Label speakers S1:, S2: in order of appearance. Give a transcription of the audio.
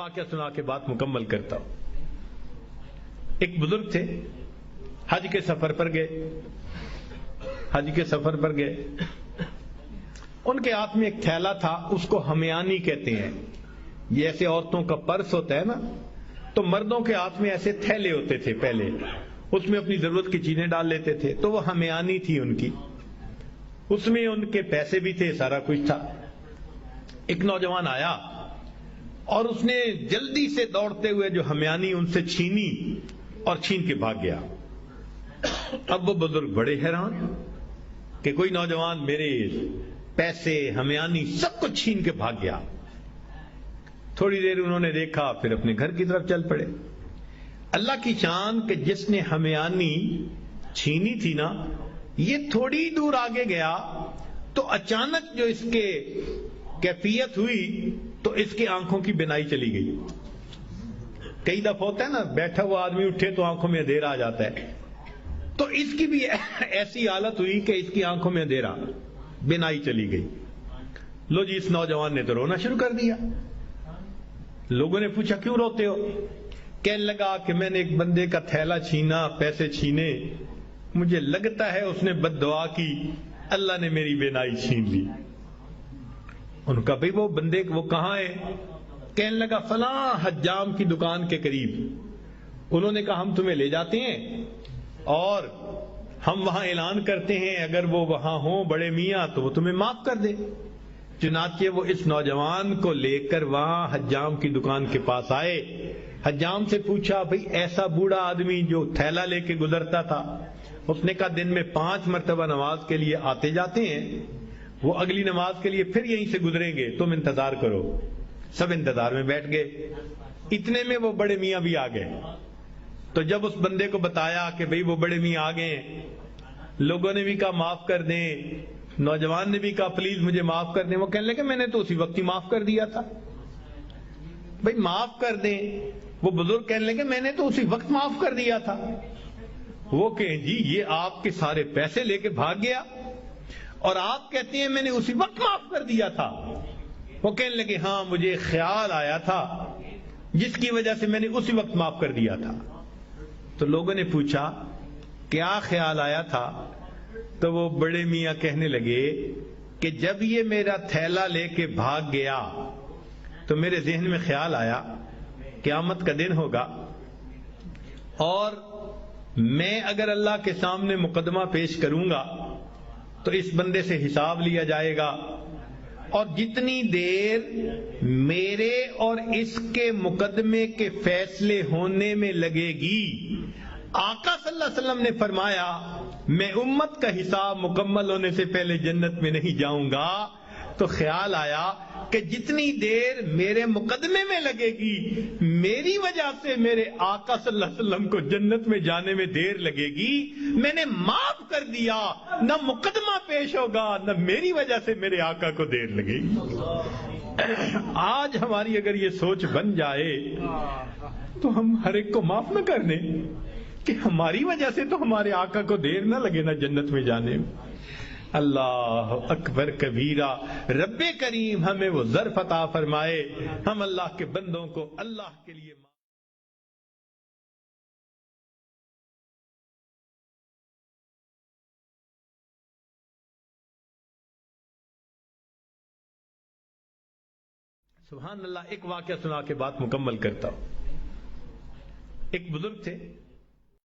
S1: واقعہ سنا کے بات مکمل کرتا ہوں. ایک بزرگ تھے, حج کے سفر پر گئے. ان کے ہاتھ میں ایک تھیلا تھا, اس کو ہمیانی کہتے ہیں. یہ ایسے عورتوں کا پرس ہوتا ہے نا, تو مردوں کے ہاتھ میں ایسے تھیلے ہوتے تھے پہلے, اس میں اپنی ضرورت کی چیزیں ڈال لیتے تھے. تو وہ ہمیانی تھی ان کی, اس میں ان کے پیسے بھی تھے, سارا کچھ تھا. ایک نوجوان آیا اور اس نے جلدی سے دوڑتے ہوئے جو ہمیانی ان سے چھینی اور چھین کے بھاگ گیا. اب وہ بزرگ بڑے حیران کہ کوئی نوجوان میرے پیسے ہمیانی سب کچھ چھین کے بھاگ گیا. تھوڑی دیر انہوں نے دیکھا, پھر اپنے گھر کی طرف چل پڑے. اللہ کی شان کہ جس نے ہمیانی چھینی تھی نا, یہ تھوڑی دور آگے گیا تو اچانک جو اس کے کیفیت ہوئی تو اس کی آنکھوں کی بینائی چلی گئی. کئی دفعہ ہوتا ہے نا, بیٹھا ہوا آدمی اٹھے تو آنکھوں میں اندھیرا آ جاتا ہے, تو اس کی بھی ایسی حالت ہوئی کہ اس کی آنکھوں میں اندھیرا, بینائی چلی گئی. لو جی, اس نوجوان نے تو رونا شروع کر دیا. لوگوں نے پوچھا کیوں روتے ہو؟ کہنے لگا کہ میں نے ایک بندے کا تھیلا چھینا, پیسے چھینے, مجھے لگتا ہے اس نے بد دعا کی, اللہ نے میری بینائی چھین لی. ان کا بھئی وہ بندے وہ کہاں ہے؟ کہنے لگا فلاں حجام کی دکان کے قریب. انہوں نے کہا ہم تمہیں لے جاتے ہیں اور ہم وہاں اعلان کرتے ہیں, اگر وہ وہاں ہوں بڑے میاں تو وہ تمہیں معاف کر دے. چنانچہ وہ اس نوجوان کو لے کر وہاں حجام کی دکان کے پاس آئے. حجام سے پوچھا بھئی ایسا بوڑھا آدمی جو تھیلا لے کے گزرتا تھا, اس نے کہا دن میں 5 مرتبہ نماز کے لیے آتے جاتے ہیں, وہ اگلی نماز کے لیے پھر یہیں سے گزریں گے, تم انتظار کرو. سب انتظار میں بیٹھ گئے. اتنے میں وہ بڑے میاں بھی آ گئے. تو جب اس بندے کو بتایا کہ بھئی وہ بڑے میاں آ گئے, لوگوں نے بھی کہا معاف کر دیں, نوجوان نے بھی کہا پلیز مجھے معاف کر دیں. وہ کہنے لگے میں نے تو اسی وقت ہی معاف کر دیا تھا. بھئی معاف کر دیں. وہ بزرگ کہنے لگے میں نے تو اسی وقت معاف کر دیا تھا. وہ کہیں جی یہ آپ کے سارے پیسے لے کے بھاگ گیا اور آپ کہتے ہیں میں نے اسی وقت معاف کر دیا تھا. وہ کہنے لگے ہاں مجھے خیال آیا تھا جس کی وجہ سے میں نے اسی وقت معاف کر دیا تھا. تو لوگوں نے پوچھا کیا خیال آیا تھا؟ تو وہ بڑے میاں کہنے لگے کہ جب یہ میرا تھیلا لے کے بھاگ گیا تو میرے ذہن میں خیال آیا قیامت کا دن ہوگا اور میں اگر اللہ کے سامنے مقدمہ پیش کروں گا تو اس بندے سے حساب لیا جائے گا, اور جتنی دیر میرے اور اس کے مقدمے کے فیصلے ہونے میں لگے گی, آقا صلی اللہ علیہ وسلم نے فرمایا میں امت کا حساب مکمل ہونے سے پہلے جنت میں نہیں جاؤں گا. تو خیال آیا کہ جتنی دیر میرے مقدمے میں لگے گی, میری وجہ سے میرے آقا صلی اللہ علیہ وسلم کو جنت میں جانے میں دیر لگے گی, میں نے معاف کر دیا. نہ مقدمہ پیش ہوگا نہ میری وجہ سے میرے آقا کو دیر لگے گی. آج ہماری اگر یہ سوچ بن جائے تو ہم ہر ایک کو معاف نہ کر دیں کہ ہماری وجہ سے تو ہمارے آقا کو دیر نہ لگے نہ جنت میں جانے میں. اللہ اکبر کبیرہ. رب کریم ہمیں وہ ظرف عطا فرمائے, ہم اللہ کے بندوں کو اللہ کے لیے سبحان اللہ. ایک واقعہ سنا کے بات مکمل کرتا ہوں. ایک بزرگ تھے,